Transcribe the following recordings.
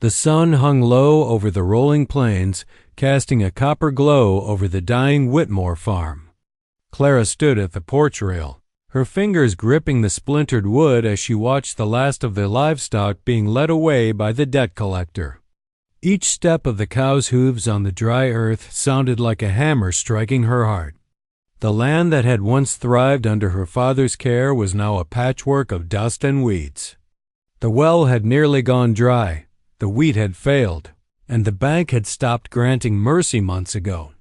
The sun hung low over the rolling plains, casting a copper glow over the dying Whitmore farm. Clara stood at the porch rail, her fingers gripping the splintered wood as she watched the last of the livestock being led away by the debt collector. Each step of the cow's hooves on the dry earth sounded like a hammer striking her heart. The land that had once thrived under her father's care was now a patchwork of dust and weeds. The well had nearly gone dry, the wheat had failed, and the bank had stopped granting mercy months ago.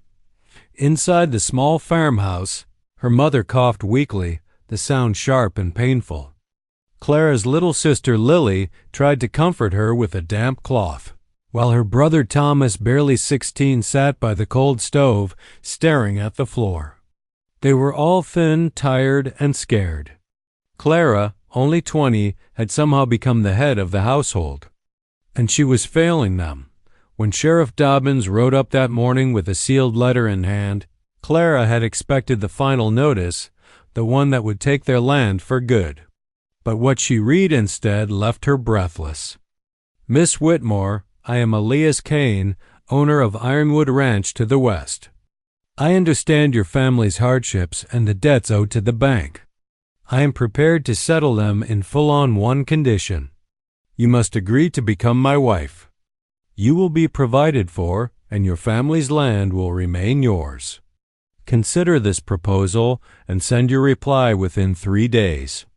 Inside the small farmhouse, her mother coughed weakly, the sound sharp and painful. Clara's little sister Lily tried to comfort her with a damp cloth, while her brother Thomas, barely 16, sat by the cold stove, staring at the floor. They were all thin, tired, and scared. Clara, only 20, had somehow become the head of the household, and she was failing them. When Sheriff Dobbins rode up that morning with a sealed letter in hand, Clara had expected the final notice, the one that would take their land for good. But what she read instead left her breathless. Miss Whitmore, I am Elias Kane, owner of Ironwood Ranch to the west. I understand your family's hardships and the debts owed to the bank. I am prepared to settle them in full on one condition. You must agree to become my wife. You will be provided for, and your family's land will remain yours. Consider this proposal and send your reply within 3 days.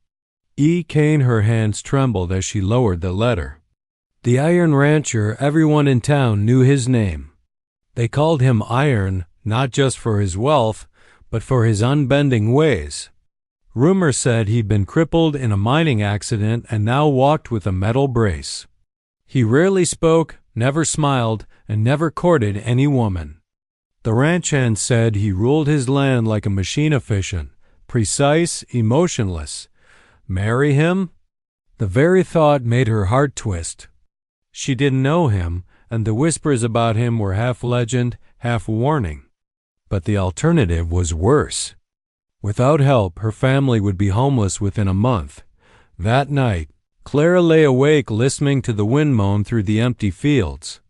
E. Kane. Her hands trembled as she lowered the letter. The Iron Rancher, everyone in town knew his name. They called him Iron, not just for his wealth, but for his unbending ways. Rumor said he'd been crippled in a mining accident and now walked with a metal brace. He rarely spoke, never smiled, and never courted any woman. The ranch hand said he ruled his land like a machine efficient, precise, emotionless. Marry him? The very thought made her heart twist. She didn't know him, and the whispers about him were half legend, half warning. But the alternative was worse. Without help, her family would be homeless within a month. That night, Clara lay awake listening to the wind moan through the empty fields.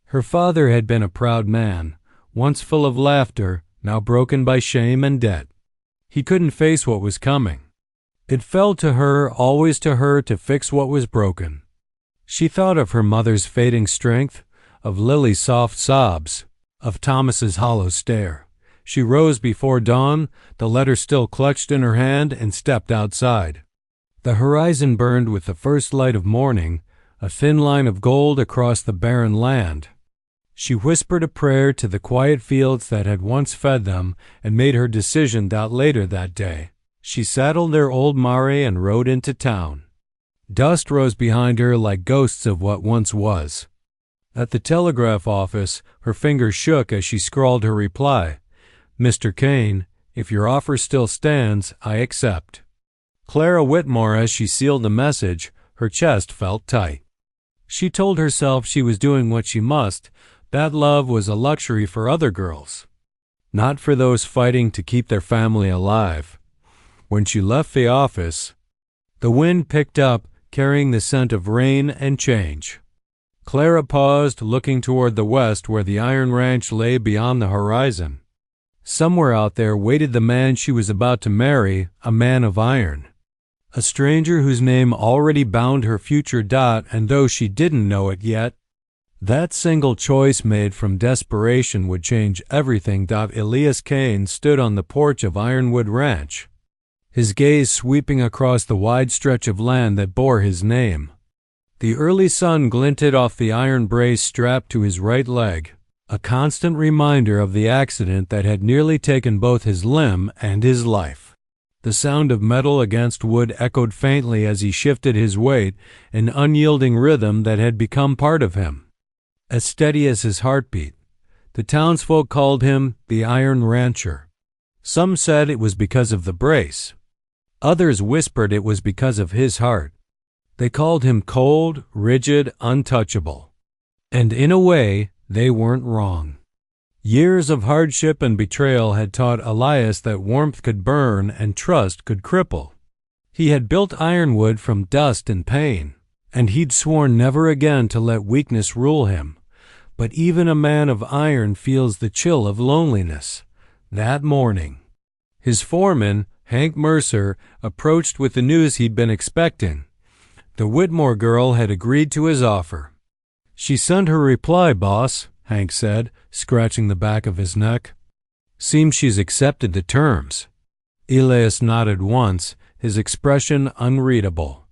Her father had been a proud man, once full of laughter, now broken by shame and debt. He couldn't face what was coming. It fell to her, always to her, to fix what was broken. She thought of her mother's fading strength, of Lily's soft sobs, of Thomas's hollow stare. She rose before dawn, the letter still clutched in her hand, and stepped outside. The horizon burned with the first light of morning, a thin line of gold across the barren land. She whispered a prayer to the quiet fields that had once fed them and made her decision that later that day. She saddled their old Mare and rode into town. Dust rose behind her like ghosts of what once was. At the telegraph office, her fingers shook as she scrawled her reply. Mr. Kane, if your offer still stands, I accept. Clara Whitmore, as she sealed the message, her chest felt tight. She told herself she was doing what she must, that love was a luxury for other girls, not for those fighting to keep their family alive. When she left the office, the wind picked up, carrying the scent of rain and change. Clara paused, looking toward the west where the Iron Ranch lay beyond the horizon. Somewhere out there waited the man she was about to marry, a man of iron. A stranger whose name already bound her future. And though she didn't know it yet, that single choice made from desperation would change everything. Elias Kane stood on the porch of Ironwood Ranch, his gaze sweeping across the wide stretch of land that bore his name. The early sun glinted off the iron brace strapped to his right leg, a constant reminder of the accident that had nearly taken both his limb and his life. The sound of metal against wood echoed faintly as he shifted his weight, an unyielding rhythm that had become part of him, as steady as his heartbeat. The townsfolk called him the Iron Rancher. Some said it was because of the brace. Others whispered it was because of his heart. They called him cold, rigid, untouchable. And in a way, they weren't wrong. Years of hardship and betrayal had taught Elias that warmth could burn and trust could cripple. He had built Ironwood from dust and pain, and he'd sworn never again to let weakness rule him. But even a man of iron feels the chill of loneliness. That morning, his foreman, Hank Mercer, approached with the news he'd been expecting. The Whitmore girl had agreed to his offer. "She sent her reply, boss," Hank said, scratching the back of his neck. "Seems she's accepted the terms." Elias nodded once, his expression unreadable.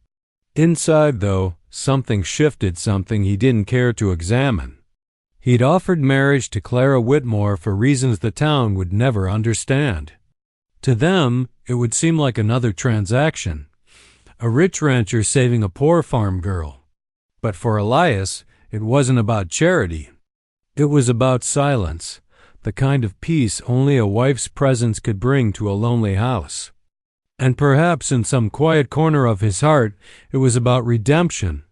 Inside, though, something shifted, something he didn't care to examine. He'd offered marriage to Clara Whitmore for reasons the town would never understand. To them, it would seem like another transaction, a rich rancher saving a poor farm girl. But for Elias, it wasn't about charity. It was about silence, the kind of peace only a wife's presence could bring to a lonely house. And perhaps in some quiet corner of his heart, it was about redemption.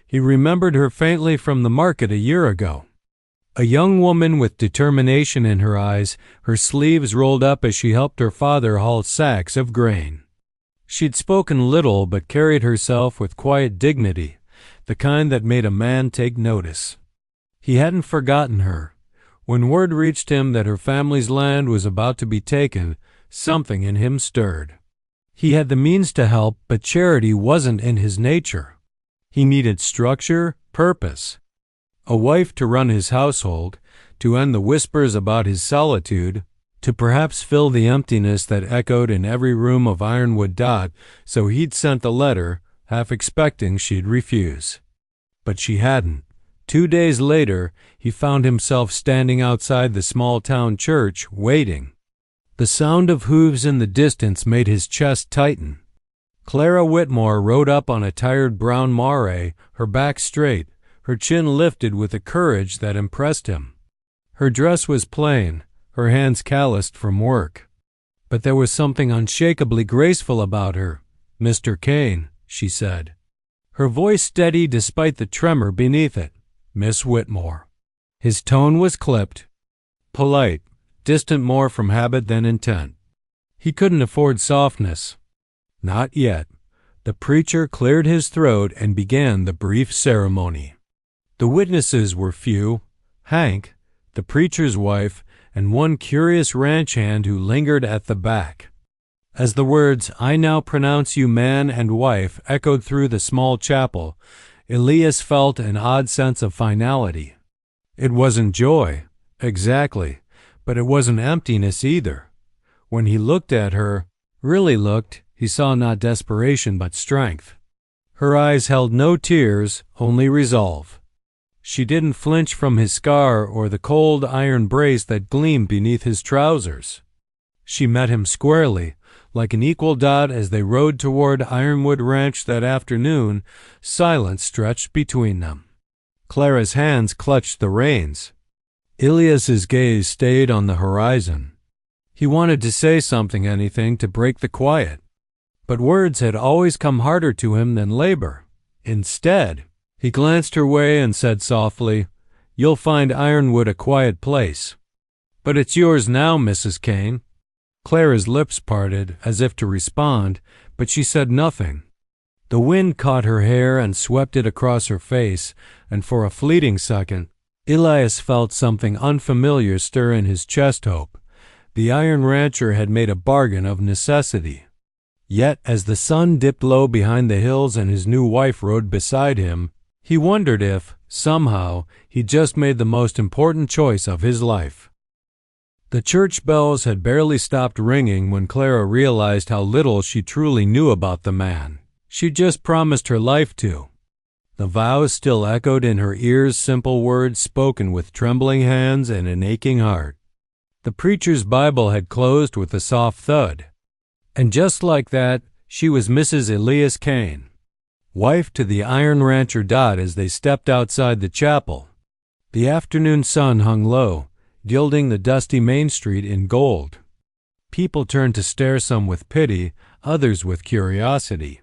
He remembered her faintly from the market a year ago. A young woman with determination in her eyes, her sleeves rolled up as she helped her father haul sacks of grain. She'd spoken little but carried herself with quiet dignity, the kind that made a man take notice. He hadn't forgotten her. When word reached him that her family's land was about to be taken, something in him stirred. He had the means to help, but charity wasn't in his nature. He needed structure, purpose. A wife to run his household, to end the whispers about his solitude, to perhaps fill the emptiness that echoed in every room of Ironwood Dot, so he'd sent the letter, half expecting she'd refuse. But she hadn't. 2 days later, he found himself standing outside the small-town church, waiting. The sound of hooves in the distance made his chest tighten. Clara Whitmore rode up on a tired brown mare, her back straight, her chin lifted with a courage that impressed him. Her dress was plain, her hands calloused from work. But there was something unshakably graceful about her. "Mr. Kane," she said. Her voice steady despite the tremor beneath it. "Miss Whitmore." His tone was clipped, polite, distant more from habit than intent. He couldn't afford softness. Not yet. The preacher cleared his throat and began the brief ceremony. The witnesses were few: Hank, the preacher's wife, and one curious ranch hand who lingered at the back. As the words, "I now pronounce you man and wife," echoed through the small chapel, Elias felt an odd sense of finality. It wasn't joy, exactly, but it wasn't emptiness either. When he looked at her, really looked, he saw not desperation but strength. Her eyes held no tears, only resolve. She didn't flinch from his scar or the cold iron brace that gleamed beneath his trousers. She met him squarely, like an equal dot as they rode toward Ironwood Ranch that afternoon. Silence stretched between them. Clara's hands clutched the reins. Elias's gaze stayed on the horizon. He wanted to say something, anything, to break the quiet. But words had always come harder to him than labor. Instead, he glanced her way and said softly, "You'll find Ironwood a quiet place." "But it's yours now, Mrs. Kane." Clara's lips parted, as if to respond, but she said nothing. The wind caught her hair and swept it across her face, and for a fleeting second, Elias felt something unfamiliar stir in his chest hope. The iron rancher had made a bargain of necessity. Yet, as the sun dipped low behind the hills and his new wife rode beside him, he wondered if, somehow, he'd just made the most important choice of his life. The church bells had barely stopped ringing when Clara realized how little she truly knew about the man she'd just promised her life to. The vows still echoed in her ears, simple words spoken with trembling hands and an aching heart. The preacher's Bible had closed with a soft thud. And just like that, she was Mrs. Elias Kane, wife to the iron rancher Dot as they stepped outside the chapel. The afternoon sun hung low, gilding the dusty main street in gold. People turned to stare, some with pity, others with curiosity.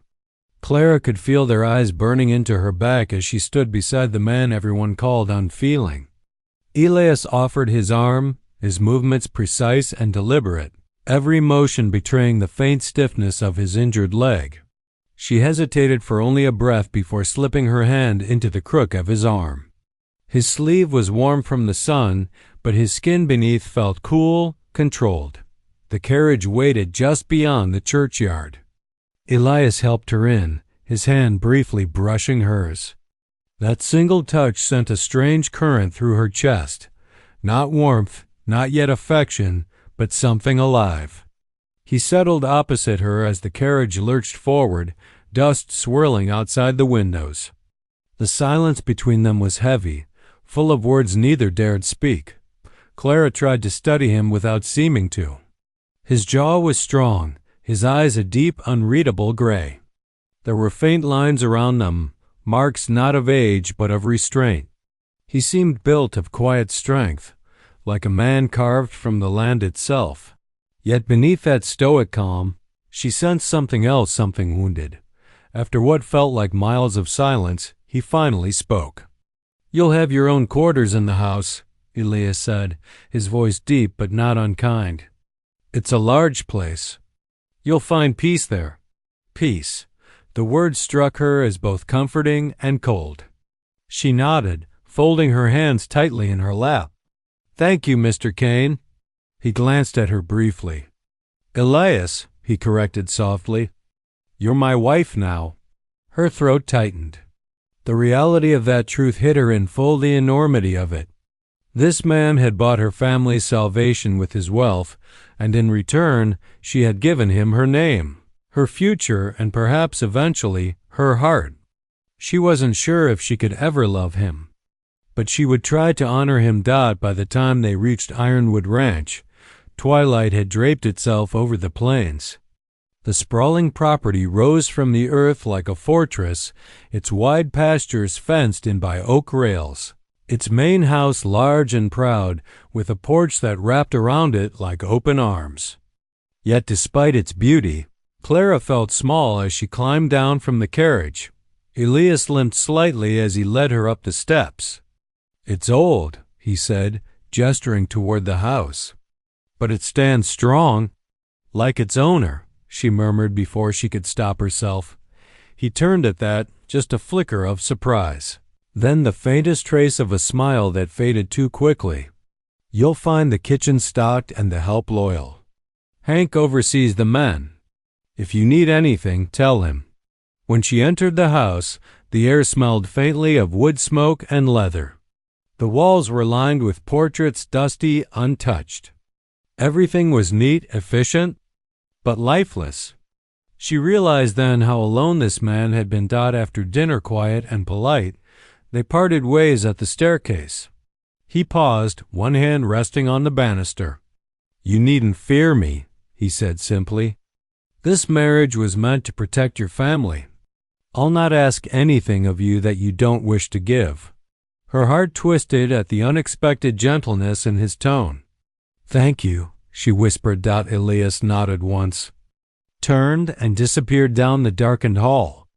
Clara could feel their eyes burning into her back as she stood beside the man everyone called unfeeling. Elias offered his arm, his movements precise and deliberate, every motion betraying the faint stiffness of his injured leg. She hesitated for only a breath before slipping her hand into the crook of his arm. His sleeve was warm from the sun, but his skin beneath felt cool, controlled. The carriage waited just beyond the churchyard. Elias helped her in, his hand briefly brushing hers. That single touch sent a strange current through her chest. Not warmth, not yet affection, but something alive. He settled opposite her as the carriage lurched forward, dust swirling outside the windows. The silence between them was heavy, full of words neither dared speak. Clara tried to study him without seeming to. His jaw was strong, his eyes a deep, unreadable gray. There were faint lines around them, marks not of age but of restraint. He seemed built of quiet strength, like a man carved from the land itself. Yet beneath that stoic calm, she sensed something else, something wounded. After what felt like miles of silence, he finally spoke. "You'll have your own quarters in the house," Elias said, his voice deep but not unkind. "It's a large place. You'll find peace there." Peace. The word struck her as both comforting and cold. She nodded, folding her hands tightly in her lap. "Thank you, Mr. Kane." He glanced at her briefly. "Elias," he corrected softly. "You're my wife now." Her throat tightened. The reality of that truth hit her in full, the enormity of it. This man had bought her family's salvation with his wealth, and in return she had given him her name, her future, and perhaps eventually her heart. She wasn't sure if she could ever love him, but she would try to honor him. By the time they reached Ironwood Ranch, twilight had draped itself over the plains. The sprawling property rose from the earth like a fortress, its wide pastures fenced in by oak rails, its main house large and proud, with a porch that wrapped around it like open arms. Yet despite its beauty, Clara felt small as she climbed down from the carriage. Elias limped slightly as he led her up the steps. "It's old," he said, gesturing toward the house. "But it stands strong, like its owner," she murmured before she could stop herself. He turned at that, just a flicker of surprise. Then the faintest trace of a smile that faded too quickly. "You'll find the kitchen stocked and the help loyal. Hank oversees the men. If you need anything, tell him." When she entered the house, the air smelled faintly of wood smoke and leather. The walls were lined with portraits, dusty, untouched. Everything was neat, efficient, but lifeless. She realized then how alone this man had been. After dinner, quiet and polite, they parted ways at the staircase. He paused, one hand resting on the banister. "You needn't fear me," he said simply. "This marriage was meant to protect your family. I'll not ask anything of you that you don't wish to give." Her heart twisted at the unexpected gentleness in his tone. "Thank you," she whispered. Elias nodded once, turned, and disappeared down the darkened hall,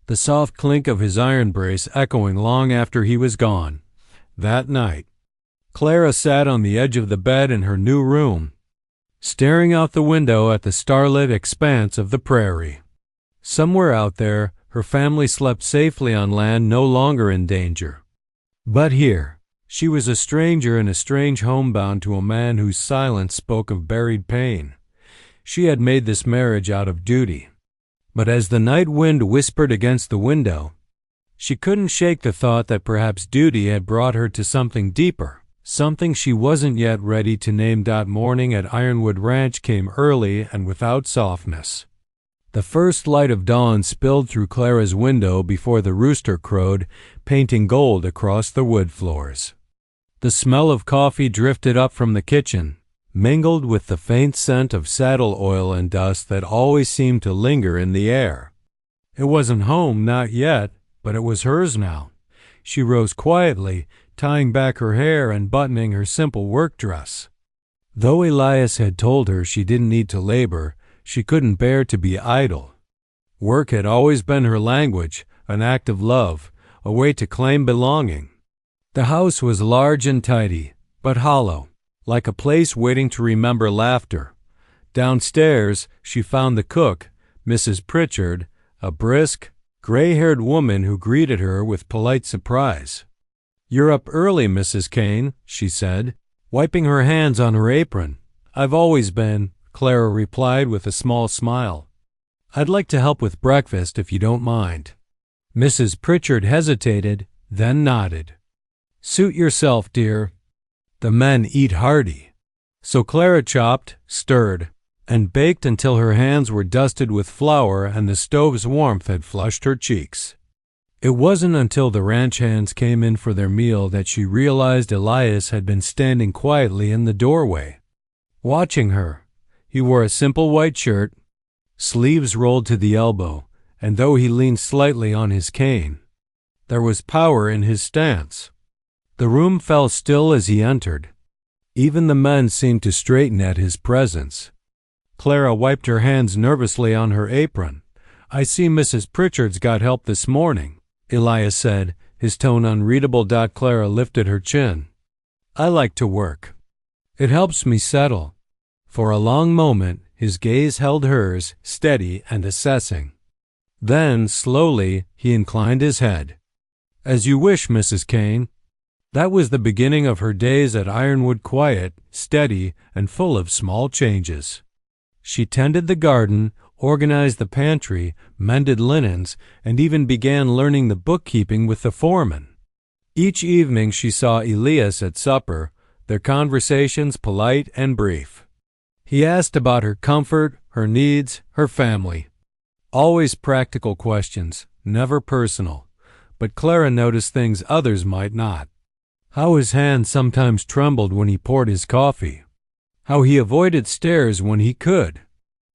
the soft clink of his iron brace echoing long after he was gone. That night, Clara sat on the edge of the bed in her new room, staring out the window at the starlit expanse of the prairie. Somewhere out there, her family slept safely on land no longer in danger. But here, she was a stranger in a strange home, bound to a man whose silence spoke of buried pain. She had made this marriage out of duty. But as the night wind whispered against the window, she couldn't shake the thought that perhaps duty had brought her to something deeper, something she wasn't yet ready to name. Morning at Ironwood Ranch came early and without softness. The first light of dawn spilled through Clara's window before the rooster crowed, painting gold across the wood floors. The smell of coffee drifted up from the kitchen, mingled with the faint scent of saddle oil and dust that always seemed to linger in the air. It wasn't home, not yet, but it was hers now. She rose quietly, tying back her hair and buttoning her simple work dress. Though Elias had told her she didn't need to labor, she couldn't bear to be idle. Work had always been her language, an act of love, a way to claim belonging. The house was large and tidy, but hollow, like a place waiting to remember laughter. Downstairs, she found the cook, Mrs. Pritchard, a brisk, gray-haired woman who greeted her with polite surprise. "You're up early, Mrs. Kane," she said, wiping her hands on her apron. "I've always been," Clara replied with a small smile. "I'd like to help with breakfast if you don't mind." Mrs. Pritchard hesitated, then nodded. "Suit yourself, dear. The men eat hearty." So Clara chopped, stirred, and baked until her hands were dusted with flour and the stove's warmth had flushed her cheeks. It wasn't until the ranch hands came in for their meal that she realized Elias had been standing quietly in the doorway, watching her. He wore a simple white shirt, sleeves rolled to the elbow, and though he leaned slightly on his cane, there was power in his stance. The room fell still as he entered. Even the men seemed to straighten at his presence. Clara wiped her hands nervously on her apron. "I see Mrs. Pritchard's got help this morning," Elias said, his tone unreadable. Clara lifted her chin. "I like to work. It helps me settle." For a long moment, his gaze held hers, steady and assessing. Then, slowly, he inclined his head. "As you wish, Mrs. Kane." That was the beginning of her days at Ironwood, quiet, steady, and full of small changes. She tended the garden, organized the pantry, mended linens, and even began learning the bookkeeping with the foreman. Each evening she saw Elias at supper, their conversations polite and brief. He asked about her comfort, her needs, her family. Always practical questions, never personal. But Clara noticed things others might not. How his hand sometimes trembled when he poured his coffee. How he avoided stares when he could.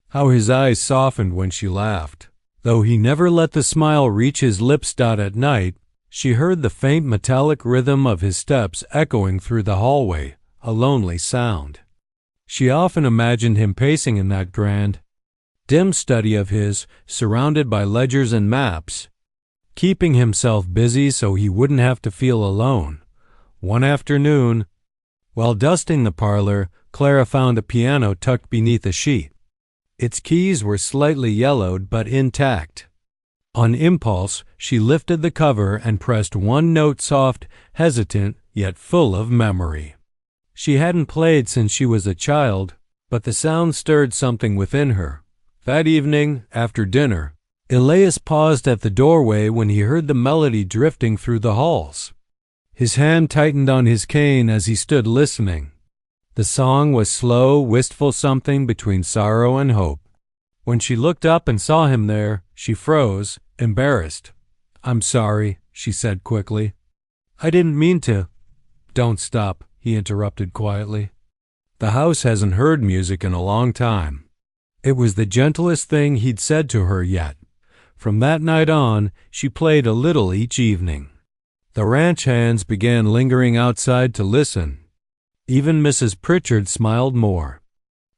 How his eyes softened when she laughed. Though he never let the smile reach his lips. At night, she heard the faint metallic rhythm of his steps echoing through the hallway, a lonely sound. She often imagined him pacing in that grand, dim study of his, surrounded by ledgers and maps, keeping himself busy so he wouldn't have to feel alone. One afternoon, while dusting the parlor, Clara found a piano tucked beneath a sheet. Its keys were slightly yellowed but intact. On impulse, she lifted the cover and pressed one note, soft, hesitant, yet full of memory. She hadn't played since she was a child, but the sound stirred something within her. That evening, after dinner, Elias paused at the doorway when he heard the melody drifting through the halls. His hand tightened on his cane as he stood listening. The song was slow, wistful, something between sorrow and hope. When she looked up and saw him there, she froze, embarrassed. "I'm sorry," she said quickly. "I didn't mean to." "Don't stop," he interrupted quietly. "The house hasn't heard music in a long time." It was the gentlest thing he'd said to her yet. From that night on, she played a little each evening. The ranch hands began lingering outside to listen. Even Mrs. Pritchard smiled more.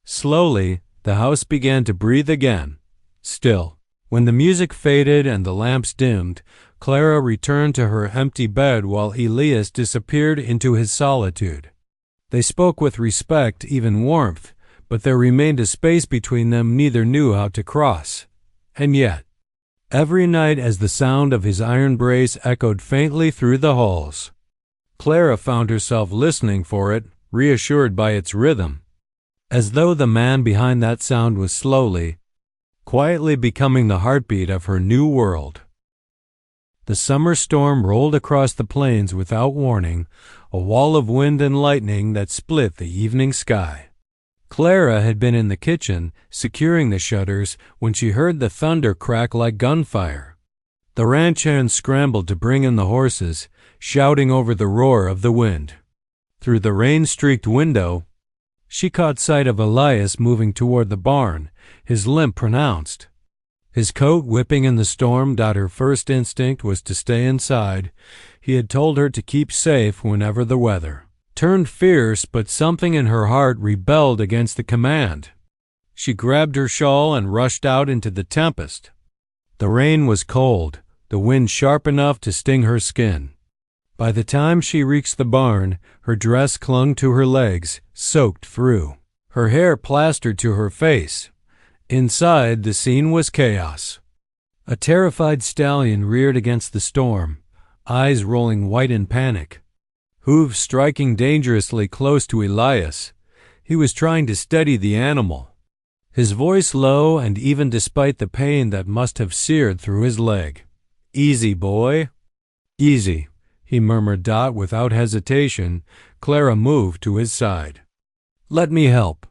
Slowly, the house began to breathe again. Still, when the music faded and the lamps dimmed, Clara returned to her empty bed while Elias disappeared into his solitude. They spoke with respect, even warmth, but there remained a space between them neither knew how to cross. And yet, every night as the sound of his iron brace echoed faintly through the halls, Clara found herself listening for it, reassured by its rhythm, as though the man behind that sound was slowly, quietly becoming the heartbeat of her new world. The summer storm rolled across the plains without warning, a wall of wind and lightning that split the evening sky. Clara had been in the kitchen, securing the shutters, when she heard the thunder crack like gunfire. The ranch hands scrambled to bring in the horses, shouting over the roar of the wind. Through the rain-streaked window, she caught sight of Elias moving toward the barn, his limp pronounced. His coat whipping in the storm. Her first instinct was to stay inside. He had told her to keep safe whenever the weather turned fierce, but something in her heart rebelled against the command. She grabbed her shawl and rushed out into the tempest. The rain was cold, the wind sharp enough to sting her skin. By the time she reached the barn, her dress clung to her legs, soaked through, her hair plastered to her face. Inside, the scene was chaos. A terrified stallion reared against the storm, eyes rolling white in panic, hooves striking dangerously close to Elias. He was trying to steady the animal, his voice low and even despite the pain that must have seared through his leg. "Easy, boy." "Easy," he murmured. Without hesitation, Clara moved to his side. "Let me help,"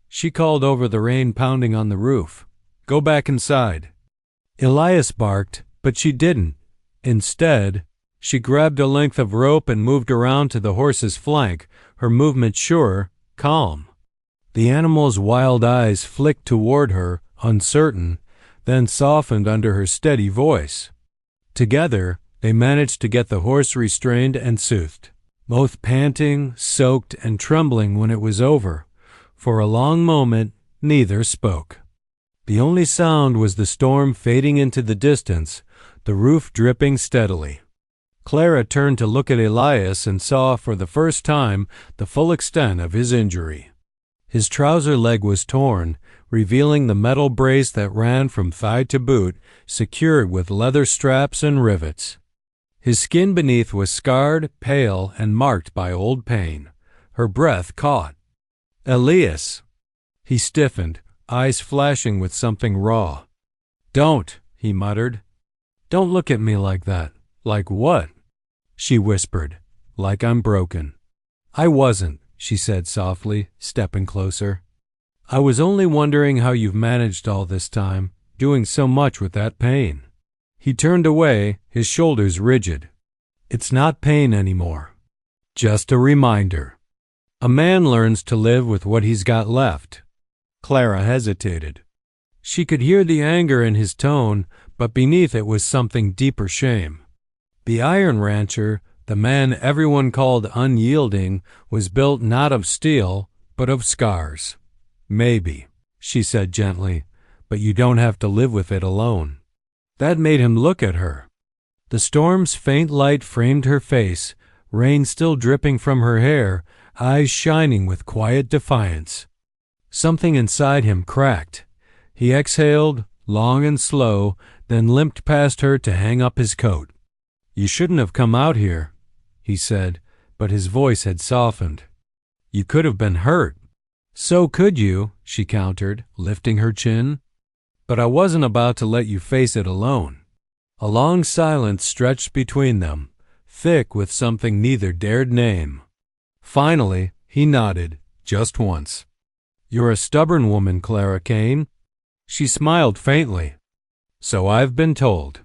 she called over the rain pounding on the roof. "Go back inside." Elias barked, but she didn't. Instead, she grabbed a length of rope and moved around to the horse's flank, her movement sure, calm. The animal's wild eyes flicked toward her, uncertain, then softened under her steady voice. Together, they managed to get the horse restrained and soothed, both panting, soaked, and trembling when it was over. For a long moment, neither spoke. The only sound was the storm fading into the distance, the roof dripping steadily. Clara turned to look at Elias and saw for the first time the full extent of his injury. His trouser leg was torn, revealing the metal brace that ran from thigh to boot, secured with leather straps and rivets. His skin beneath was scarred, pale, and marked by old pain. Her breath caught. "Elias!" He stiffened, eyes flashing with something raw. "Don't," he muttered. "Don't look at me like that." "Like what?" she whispered. "Like I'm broken." "I wasn't," she said softly, stepping closer. "I was only wondering how you've managed all this time, doing so much with that pain." He turned away, his shoulders rigid. "It's not pain anymore. Just a reminder. A man learns to live with what he's got left." Clara hesitated. She could hear the anger in his tone, but beneath it was something deeper shame. The iron rancher, the man everyone called unyielding, was built not of steel, but of scars. "Maybe," she said gently, "but you don't have to live with it alone." That made him look at her. The storm's faint light framed her face, rain still dripping from her hair, eyes shining with quiet defiance. Something inside him cracked. He exhaled, long and slow, then limped past her to hang up his coat. "You shouldn't have come out here," he said, but his voice had softened. "You could have been hurt." "So could you," she countered, lifting her chin. "But I wasn't about to let you face it alone." A long silence stretched between them, thick with something neither dared name. Finally, he nodded, just once. "You're a stubborn woman, Clara Kane." She smiled faintly. "So I've been told."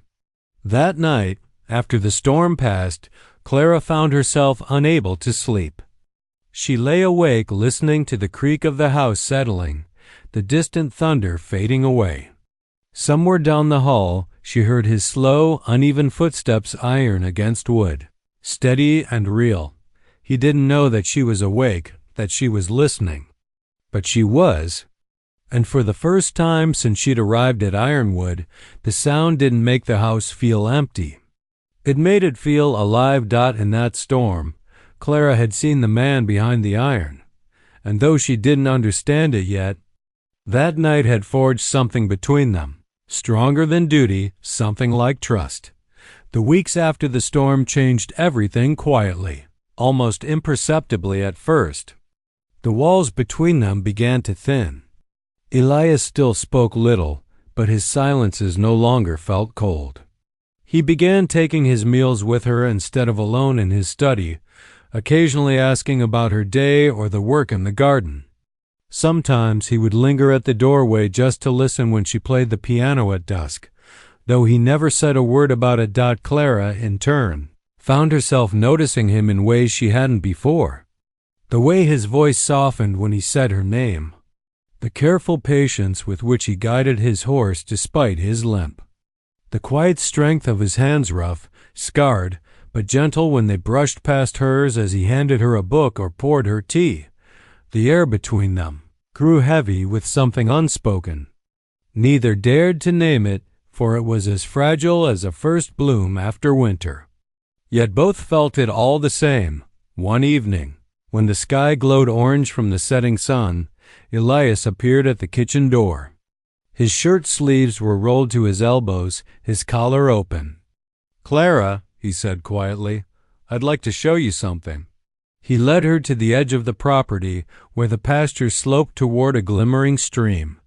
That night, after the storm passed, Clara found herself unable to sleep. She lay awake listening to the creak of the house settling, the distant thunder fading away. Somewhere down the hall, she heard his slow, uneven footsteps iron against wood, steady and real. He didn't know that she was awake, that she was listening. But she was, and for the first time since she'd arrived at Ironwood, the sound didn't make the house feel empty. It made it feel alive. In that storm, Clara had seen the man behind the iron, and though she didn't understand it yet, that night had forged something between them, stronger than duty, something like trust. The weeks after the storm changed everything quietly, almost imperceptibly at first. The walls between them began to thin. Elias still spoke little, but his silences no longer felt cold. He began taking his meals with her instead of alone in his study, occasionally asking about her day or the work in the garden. Sometimes he would linger at the doorway just to listen when she played the piano at dusk, though he never said a word about it. Clara, in turn, found herself noticing him in ways she hadn't before. The way his voice softened when he said her name. The careful patience with which he guided his horse despite his limp. The quiet strength of his hands, rough, scarred, but gentle when they brushed past hers as he handed her a book or poured her tea. The air between them grew heavy with something unspoken. Neither dared to name it, for it was as fragile as a first bloom after winter. Yet both felt it all the same. One evening, when the sky glowed orange from the setting sun, Elias appeared at the kitchen door. His shirt sleeves were rolled to his elbows, his collar open. "Clara," he said quietly, "I'd like to show you something." He led her to the edge of the property where the pasture sloped toward a glimmering stream.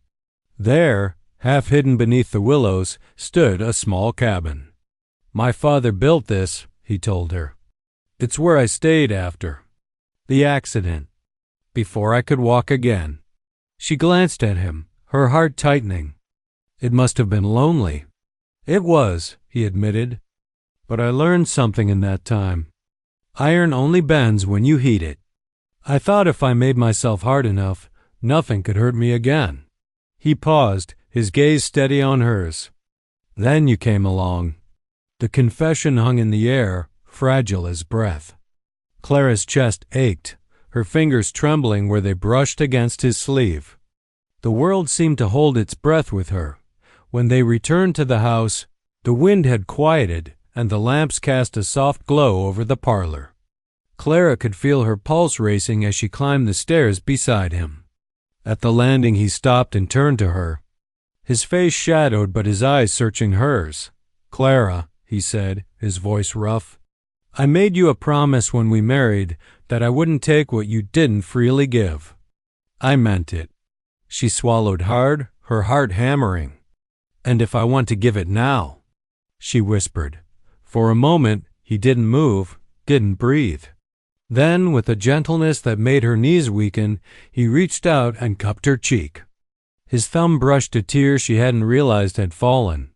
There, half hidden beneath the willows, stood a small cabin. "My father built this," he told her. "It's where I stayed after the accident, before I could walk again." She glanced at him, her heart tightening. "It must have been lonely." "It was," he admitted. "But I learned something in that time. Iron only bends when you heat it. I thought if I made myself hard enough, nothing could hurt me again." He paused, his gaze steady on hers. "Then you came along." The confession hung in the air, fragile as breath. Clara's chest ached, her fingers trembling where they brushed against his sleeve. The world seemed to hold its breath with her. When they returned to the house, the wind had quieted, and the lamps cast a soft glow over the parlor. Clara could feel her pulse racing as she climbed the stairs beside him. At the landing he stopped and turned to her, his face shadowed but his eyes searching hers. "Clara," he said, his voice rough, "I made you a promise when we married that I wouldn't take what you didn't freely give. I meant it." She swallowed hard, her heart hammering. "And if I want to give it now?" she whispered. For a moment he didn't move, didn't breathe. Then, with a gentleness that made her knees weaken, he reached out and cupped her cheek. His thumb brushed a tear she hadn't realized had fallen.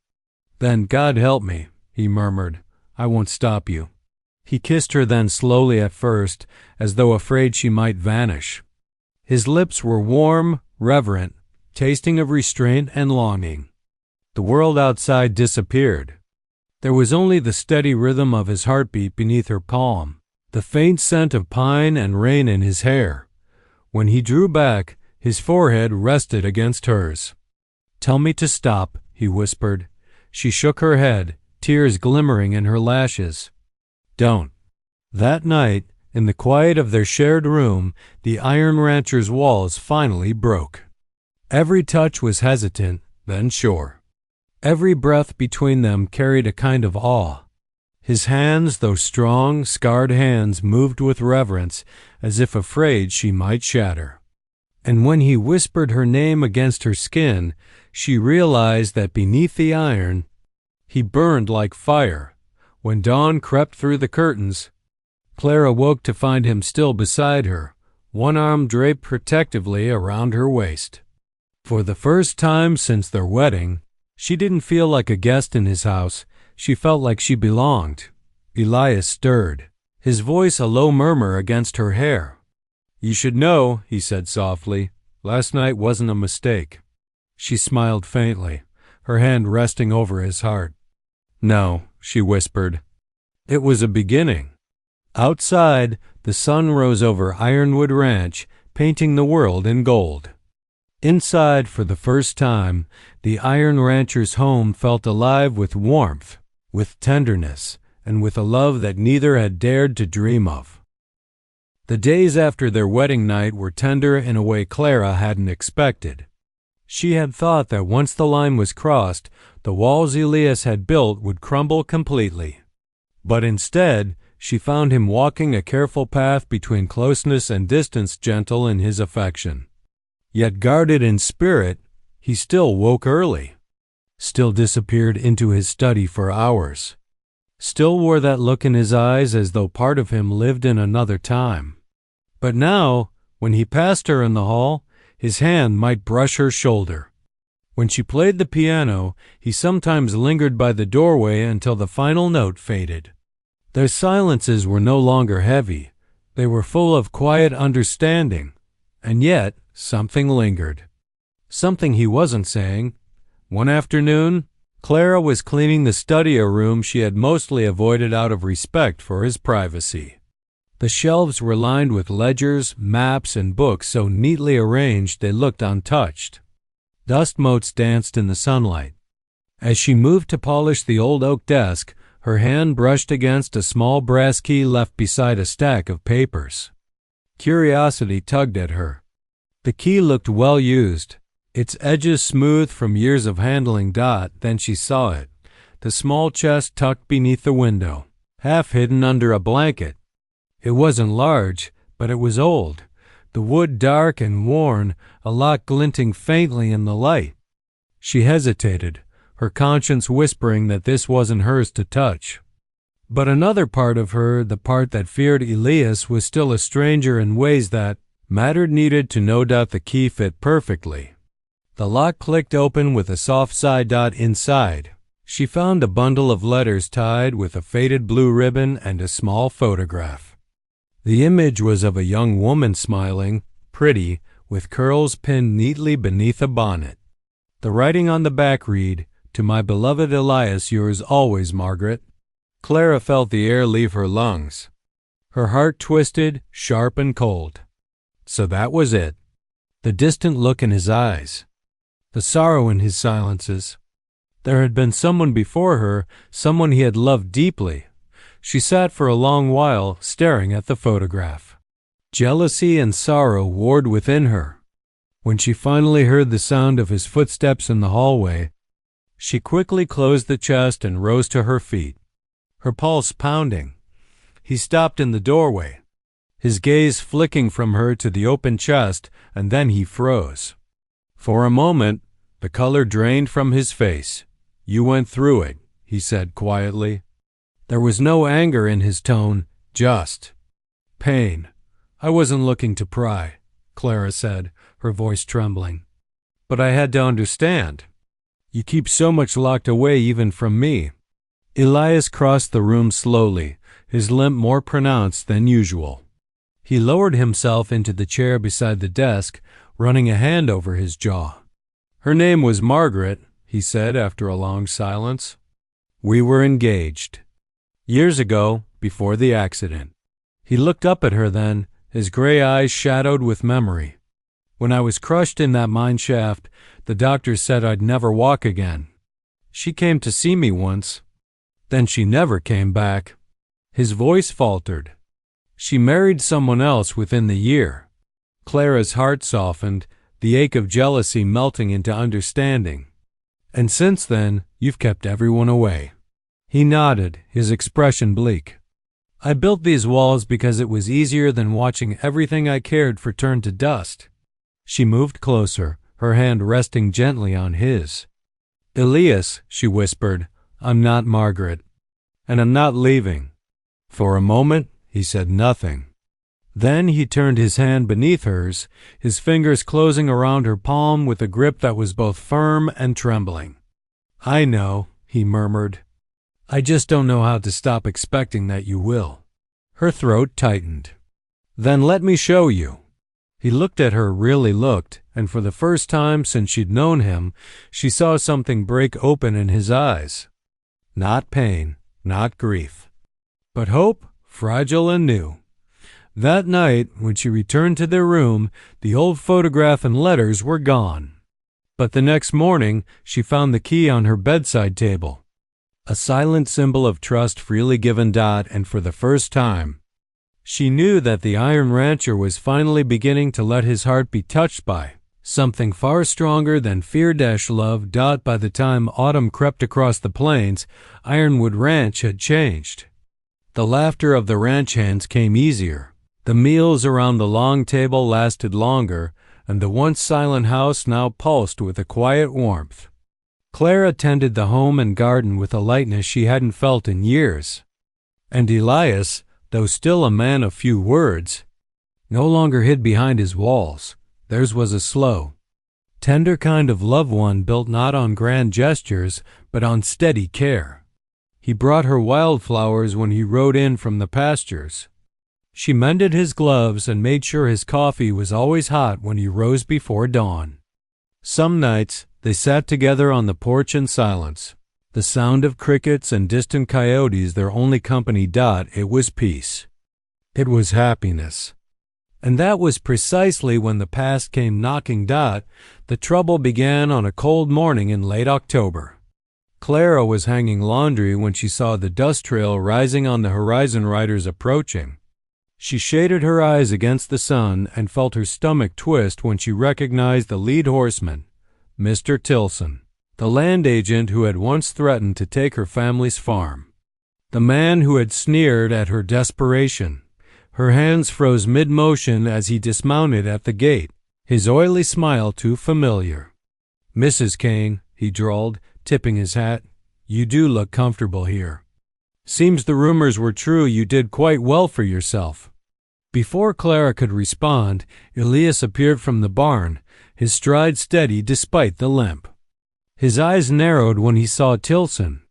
"Then God help me," he murmured. "I won't stop you." He kissed her then slowly at first, as though afraid she might vanish. His lips were warm, reverent, tasting of restraint and longing. The world outside disappeared. There was only the steady rhythm of his heartbeat beneath her palm, the faint scent of pine and rain in his hair. When he drew back, his forehead rested against hers. "Tell me to stop," he whispered. She shook her head, tears glimmering in her lashes. "Don't." That night, in the quiet of their shared room, the Iron Rancher's walls finally broke. Every touch was hesitant, then sure. Every breath between them carried a kind of awe. His hands, those strong, scarred hands, moved with reverence, as if afraid she might shatter. And when he whispered her name against her skin, she realized that beneath the iron, he burned like fire. When dawn crept through the curtains, Clara woke to find him still beside her, one arm draped protectively around her waist. For the first time since their wedding, she didn't feel like a guest in his house. She felt like she belonged. Elias stirred, his voice a low murmur against her hair. "You should know," he said softly, "last night wasn't a mistake." She smiled faintly, her hand resting over his heart. "No," she whispered. "It was a beginning." Outside, the sun rose over Ironwood Ranch, painting the world in gold. Inside, for the first time, the Iron Rancher's home felt alive with warmth, with tenderness, and with a love that neither had dared to dream of. The days after their wedding night were tender in a way Clara hadn't expected. She had thought that once the line was crossed, the walls Elias had built would crumble completely. But instead, she found him walking a careful path between closeness and distance, gentle in his affection. Yet guarded in spirit, he still woke early, still disappeared into his study for hours, still wore that look in his eyes as though part of him lived in another time. But now, when he passed her in the hall, his hand might brush her shoulder. When she played the piano, he sometimes lingered by the doorway until the final note faded. Their silences were no longer heavy. They were full of quiet understanding, and yet something lingered. Something he wasn't saying. One afternoon, Clara was cleaning the study, a room she had mostly avoided out of respect for his privacy. The shelves were lined with ledgers, maps, and books so neatly arranged they looked untouched. Dust motes danced in the sunlight. As she moved to polish the old oak desk, her hand brushed against a small brass key left beside a stack of papers. Curiosity tugged at her. The key looked well used. its edges smooth from years of handling Dot. Then she saw it, the small chest tucked beneath the window, half hidden under a blanket. It wasn't large, but it was old, the wood dark and worn, a lock glinting faintly in the light. She hesitated, her conscience whispering that this wasn't hers to touch. But another part of her, the part that feared Elias, was still a stranger in ways that mattered. Needed to know that the key fit perfectly. The lock clicked open with a soft sigh. Inside, she found a bundle of letters tied with a faded blue ribbon and a small photograph. The image was of a young woman smiling, pretty, with curls pinned neatly beneath a bonnet. The writing on the back read, "To my beloved Elias, yours always, Margaret." Clara felt the air leave her lungs. Her heart twisted, sharp and cold. So that was it. The distant look in his eyes. The sorrow in his silences. There had been someone before her, someone he had loved deeply. She sat for a long while, staring at the photograph. Jealousy and sorrow warred within her. When she finally heard the sound of his footsteps in the hallway, she quickly closed the chest and rose to her feet, her pulse pounding. He stopped in the doorway, his gaze flicking from her to the open chest, and then he froze. For a moment, the color drained from his face. "You went through it," he said quietly. There was no anger in his tone, just pain. "I wasn't looking to pry," Clara said, her voice trembling. "But I had to understand. You keep so much locked away even from me." Elias crossed the room slowly, his limp more pronounced than usual. He lowered himself into the chair beside the desk, running a hand over his jaw. "Her name was Margaret," he said after a long silence. "We were engaged. Years ago, before the accident." He looked up at her then, his gray eyes shadowed with memory. "When I was crushed in that mine shaft, the doctors said I'd never walk again. She came to see me once. Then she never came back." His voice faltered. "She married someone else within the year." Clara's heart softened, the ache of jealousy melting into understanding. "And since then, you've kept everyone away." He nodded, his expression bleak. "I built these walls because it was easier than watching everything I cared for turn to dust." She moved closer, her hand resting gently on his. "Elias," she whispered, "I'm not Margaret, and I'm not leaving." For a moment, he said nothing. Then he turned his hand beneath hers, his fingers closing around her palm with a grip that was both firm and trembling. "I know," he murmured. "I just don't know how to stop expecting that you will." Her throat tightened. "Then let me show you." He looked at her, really looked, and for the first time since she'd known him, she saw something break open in his eyes. Not pain, not grief, but hope, fragile and new. That night, when she returned to their room, the old photograph and letters were gone. But the next morning, she found the key on her bedside table. A silent symbol of trust freely given. And for the first time, she knew that the Iron Rancher was finally beginning to let his heart be touched by something far stronger than fear-love. By the time autumn crept across the plains, Ironwood Ranch had changed. The laughter of the ranch hands came easier. The meals around the long table lasted longer, and the once silent house now pulsed with a quiet warmth. Clara tended the home and garden with a lightness she hadn't felt in years. And Elias, though still a man of few words, no longer hid behind his walls. Theirs was a slow, tender kind of love, one built not on grand gestures, but on steady care. He brought her wildflowers when he rode in from the pastures. She mended his gloves and made sure his coffee was always hot when he rose before dawn. Some nights they sat together on the porch in silence, the sound of crickets and distant coyotes their only company. It was peace. It was happiness. And that was precisely when the past came knocking. The trouble began on a cold morning in late October. Clara was hanging laundry when she saw the dust trail rising on the horizon. Riders approaching. She shaded her eyes against the sun and felt her stomach twist when she recognized the lead horseman, Mr. Tilson, the land agent who had once threatened to take her family's farm. The man who had sneered at her desperation. Her hands froze mid-motion as he dismounted at the gate, his oily smile too familiar. "Mrs. Kane," he drawled, tipping his hat, "you do look comfortable here. Seems the rumors were true you did quite well for yourself." Before Clara could respond, Elias appeared from the barn, his stride steady despite the limp. His eyes narrowed when he saw Tilson.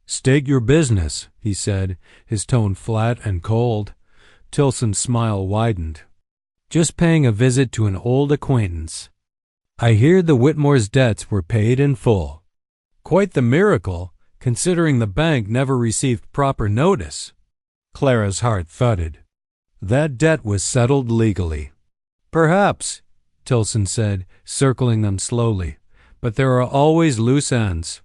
"State your business," he said, his tone flat and cold. Tilson's smile widened. "Just paying a visit to an old acquaintance. I hear the Whitmore's debts were paid in full. Quite the miracle, considering the bank never received proper notice." Clara's heart thudded. That debt was settled legally. "Perhaps," Tilson said, circling them slowly, "but there are always loose ends.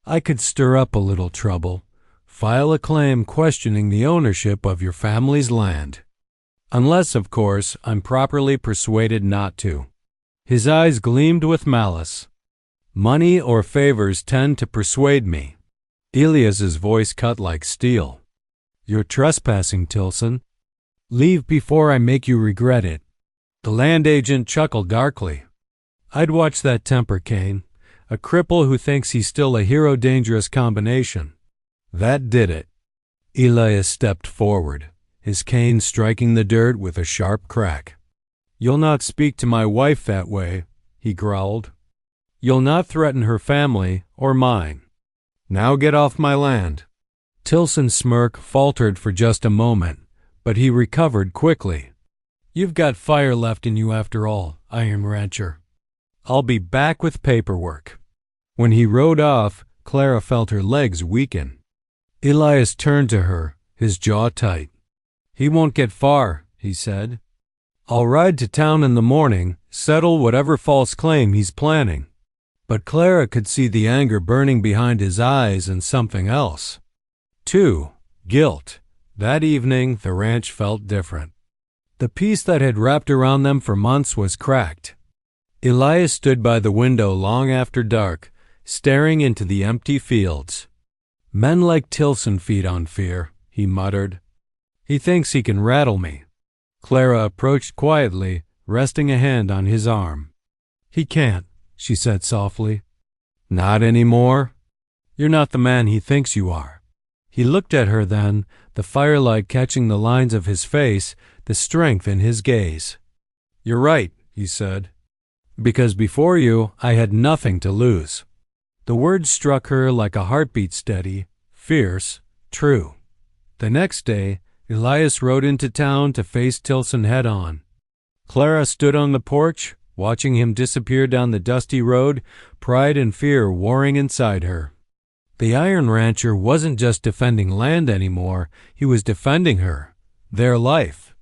I could stir up a little trouble. File a claim questioning the ownership of your family's land. Unless, of course, I'm properly persuaded not to." His eyes gleamed with malice. "Money or favors tend to persuade me." Elias's voice cut like steel. "You're trespassing, Tilson. Leave before I make you regret it." The land agent chuckled darkly. "I'd watch that temper, Kane. A cripple who thinks he's still a hero-dangerous combination. That did it." Elias stepped forward, his cane striking the dirt with a sharp crack. "You'll not speak to my wife that way," he growled. "You'll not threaten her family or mine. Now get off my land." Tilson's smirk faltered for just a moment, but he recovered quickly. "You've got fire left in you after all, Iron Rancher. I'll be back with paperwork." When he rode off, Clara felt her legs weaken. Elias turned to her, his jaw tight. "He won't get far," he said. "I'll ride to town in the morning, settle whatever false claim he's planning." But Clara could see the anger burning behind his eyes and something else. Too, guilt. That evening, the ranch felt different. The peace that had wrapped around them for months was cracked. Elias stood by the window long after dark, staring into the empty fields. "Men like Tilson feed on fear," he muttered. "He thinks he can rattle me." Clara approached quietly, resting a hand on his arm. "He can't," she said softly. "Not anymore? You're not the man he thinks you are." He looked at her then, the firelight catching the lines of his face, the strength in his gaze. "You're right," he said. "Because before you, I had nothing to lose." The words struck her like a heartbeat, steady, fierce, true. The next day, Elias rode into town to face Tilson head-on. Clara stood on the porch, watching him disappear down the dusty road, pride and fear warring inside her. The Iron Rancher wasn't just defending land anymore, he was defending her, their life,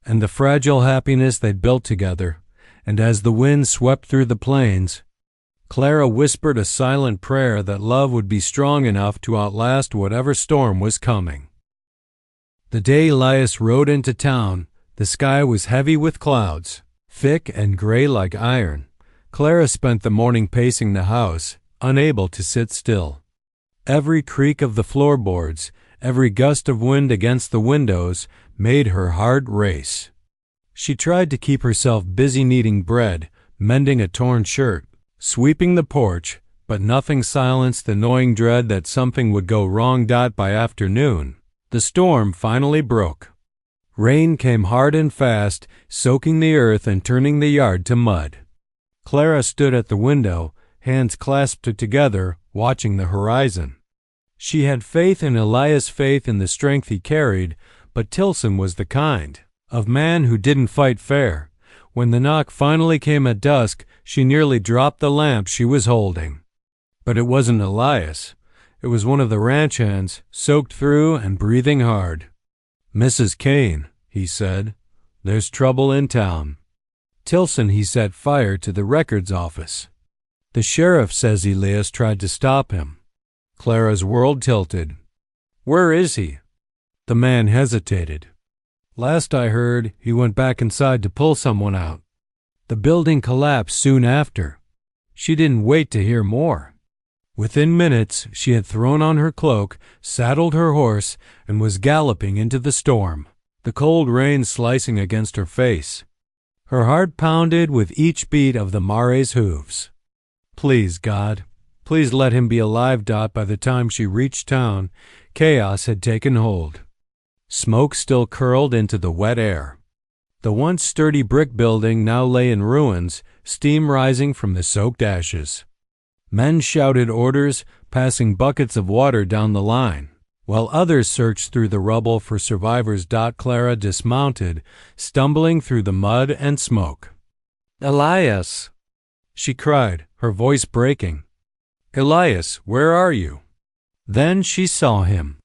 and the fragile happiness they'd built together. And as the wind swept through the plains, Clara whispered a silent prayer that love would be strong enough to outlast whatever storm was coming. The day Elias rode into town, the sky was heavy with clouds, thick and gray like iron. Clara spent the morning pacing the house, unable to sit still. Every creak of the floorboards, every gust of wind against the windows made her heart race. She tried to keep herself busy kneading bread, mending a torn shirt, sweeping the porch, but nothing silenced the gnawing dread that something would go wrong. By afternoon, the storm finally broke. Rain came hard and fast, soaking the earth and turning the yard to mud. Clara stood at the window, hands clasped together, watching the horizon. She had faith in Elias' faith in the strength he carried, but Tilson was the kind of man who didn't fight fair. When the knock finally came at dusk, she nearly dropped the lamp she was holding. But it wasn't Elias. It was one of the ranch hands, soaked through and breathing hard. "Mrs. Kane," he said, "there's trouble in town." Tilson, he set fire to the records office. "The sheriff says Elias tried to stop him." Clara's world tilted. "Where is he?" The man hesitated. "Last I heard, he went back inside to pull someone out. The building collapsed soon after." She didn't wait to hear more. Within minutes, she had thrown on her cloak, saddled her horse, and was galloping into the storm, the cold rain slicing against her face. Her heart pounded with each beat of the mare's hooves. Please, God, please let him be alive. By the time she reached town, chaos had taken hold. Smoke still curled into the wet air. The once sturdy brick building now lay in ruins, steam rising from the soaked ashes. Men shouted orders, passing buckets of water down the line, while others searched through the rubble for survivors. Clara dismounted, stumbling through the mud and smoke. "Elias!" she cried, her voice breaking. "Elias, where are you?" Then she saw him.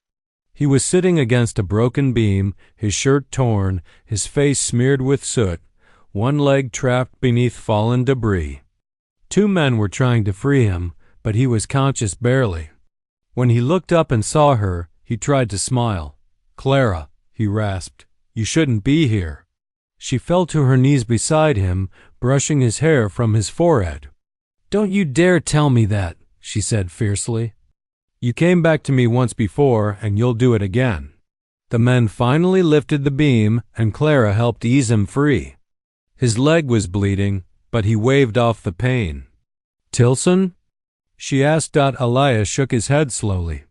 He was sitting against a broken beam, his shirt torn, his face smeared with soot, one leg trapped beneath fallen debris. 2 men were trying to free him, but he was conscious barely. When he looked up and saw her, he tried to smile. "Clara," he rasped, "you shouldn't be here." She fell to her knees beside him, brushing his hair from his forehead. "Don't you dare tell me that," she said fiercely. "You came back to me once before, and you'll do it again." The men finally lifted the beam, and Clara helped ease him free. His leg was bleeding, but he waved off the pain. "Tilson?" she asked. Elias shook his head slowly.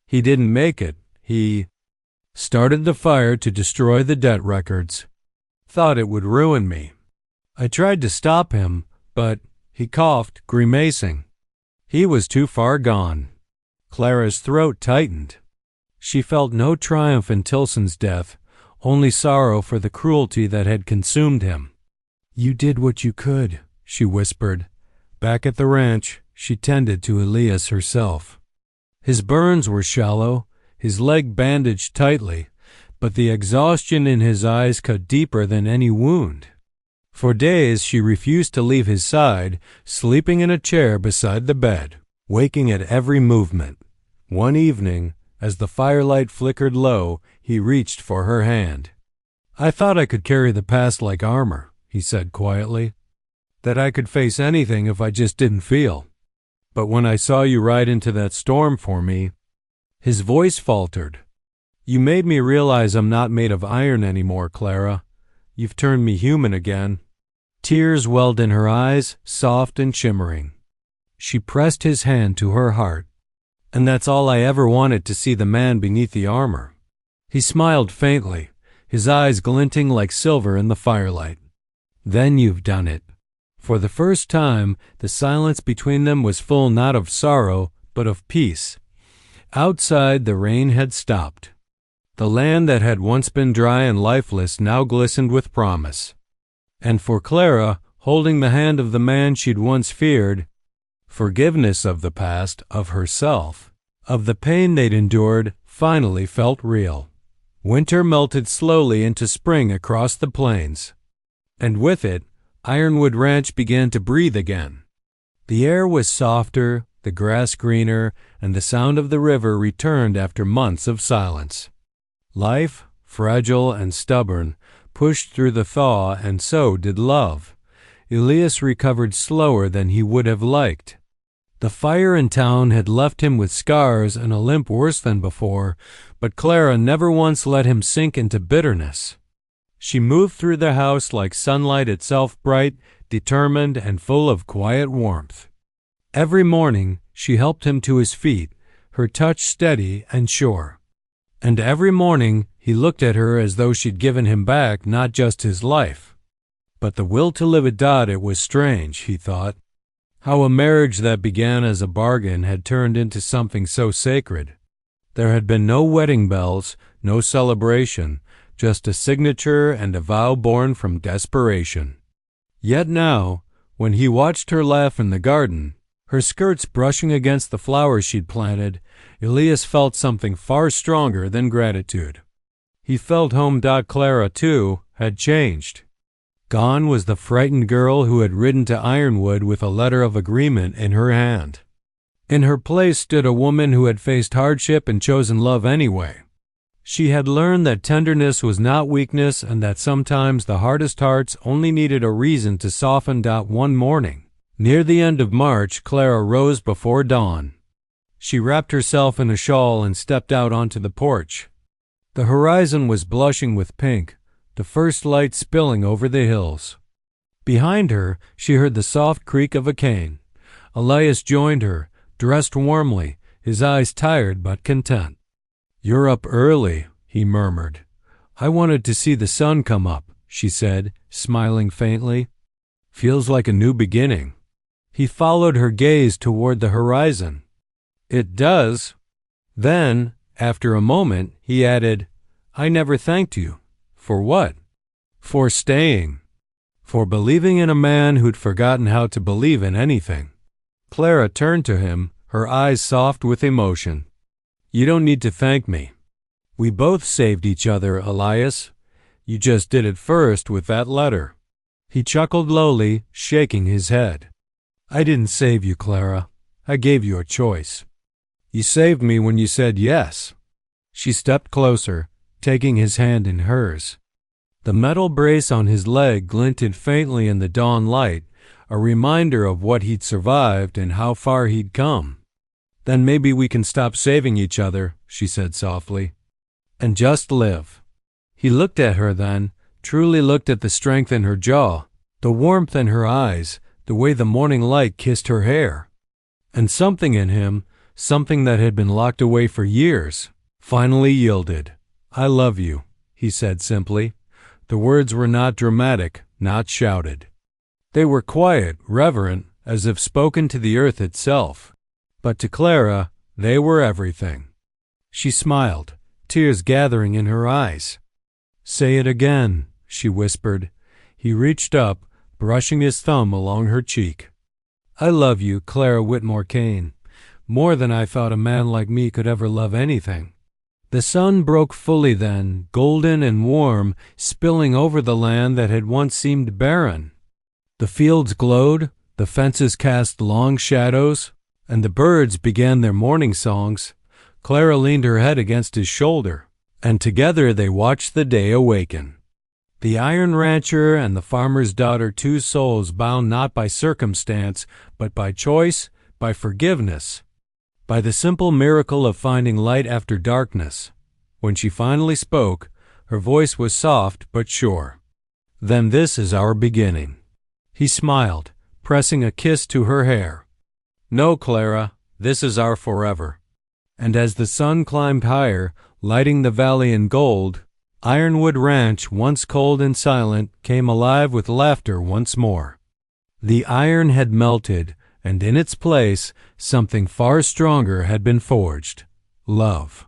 "He didn't make it. He started the fire to destroy the debt records. Thought it would ruin me. I tried to stop him, but," he coughed, grimacing, "he was too far gone." Clara's throat tightened. She felt no triumph in Tilson's death, only sorrow for the cruelty that had consumed him. "You did what you could," she whispered. Back at the ranch, she tended to Elias herself. His burns were shallow, his leg bandaged tightly, but the exhaustion in his eyes cut deeper than any wound. For days she refused to leave his side, sleeping in a chair beside the bed, waking at every movement. One evening, as the firelight flickered low, he reached for her hand. "I thought I could carry the past like armor," he said quietly, "that I could face anything if I just didn't feel. But when I saw you ride into that storm for me," his voice faltered, "you made me realize I'm not made of iron anymore, Clara. You've turned me human again." Tears welled in her eyes, soft and shimmering. She pressed his hand to her heart. "And that's all I ever wanted, to see the man beneath the armor." He smiled faintly, his eyes glinting like silver in the firelight. "Then you've done it." For the first time, the silence between them was full not of sorrow, but of peace. Outside, the rain had stopped. The land that had once been dry and lifeless now glistened with promise. And for Clara, holding the hand of the man she'd once feared, forgiveness of the past, of herself, of the pain they'd endured, finally felt real. Winter melted slowly into spring across the plains, and with it, Ironwood Ranch began to breathe again. The air was softer, the grass greener, and the sound of the river returned after months of silence. Life, fragile and stubborn, pushed through the thaw, and so did love. Elias recovered slower than he would have liked. The fire in town had left him with scars and a limp worse than before, but Clara never once let him sink into bitterness. She moved through the house like sunlight itself, bright, determined, and full of quiet warmth. Every morning she helped him to his feet, her touch steady and sure. And every morning he looked at her as though she'd given him back not just his life, but the will to live it. It was strange, he thought, how a marriage that began as a bargain had turned into something so sacred. There had been no wedding bells, no celebration, just a signature and a vow born from desperation. Yet now, when he watched her laugh in the garden, her skirts brushing against the flowers she'd planted, Elias felt something far stronger than gratitude. He felt home. Clara, too, had changed. Gone was the frightened girl who had ridden to Ironwood with a letter of agreement in her hand. In her place stood a woman who had faced hardship and chosen love anyway. She had learned that tenderness was not weakness, and that sometimes the hardest hearts only needed a reason to soften. One morning, Near the end of March, Clara rose before dawn. She wrapped herself in a shawl and stepped out onto the porch. The horizon was blushing with pink, the first light spilling over the hills. Behind her, she heard the soft creak of a cane. Elias joined her, dressed warmly, his eyes tired but content. "You're up early," he murmured. "I wanted to see the sun come up," she said, smiling faintly. "Feels like a new beginning." He followed her gaze toward the horizon. "It does." Then, after a moment, he added, "I never thanked you." "For what?" "For staying. For believing in a man who'd forgotten how to believe in anything." Clara turned to him, her eyes soft with emotion. "You don't need to thank me. We both saved each other, Elias. You just did it first with that letter." He chuckled lowly, shaking his head. "I didn't save you, Clara. I gave you a choice. You saved me when you said yes." She stepped closer, taking his hand in hers. The metal brace on his leg glinted faintly in the dawn light, a reminder of what he'd survived and how far he'd come. "Then maybe we can stop saving each other," she said softly, "and just live." He looked at her then, truly looked at the strength in her jaw, the warmth in her eyes, the way the morning light kissed her hair. And something in him, something that had been locked away for years, finally yielded. "I love you," he said simply. The words were not dramatic, not shouted. They were quiet, reverent, as if spoken to the earth itself. But to Clara, they were everything. She smiled, tears gathering in her eyes. "Say it again," she whispered. He reached up, brushing his thumb along her cheek. "I love you, Clara Whitmore Kane, more than I thought a man like me could ever love anything." The sun broke fully then, golden and warm, spilling over the land that had once seemed barren. The fields glowed, the fences cast long shadows, and the birds began their morning songs. Clara leaned her head against his shoulder, and together they watched the day awaken. The iron rancher and the farmer's daughter, two souls bound not by circumstance, but by choice, by forgiveness, by the simple miracle of finding light after darkness. When she finally spoke, her voice was soft but sure. "Then this is our beginning." He smiled, pressing a kiss to her hair. "No, Clara, this is our forever." And as the sun climbed higher, lighting the valley in gold, Ironwood Ranch, once cold and silent, came alive with laughter once more. The iron had melted, and in its place something far stronger had been forged: love.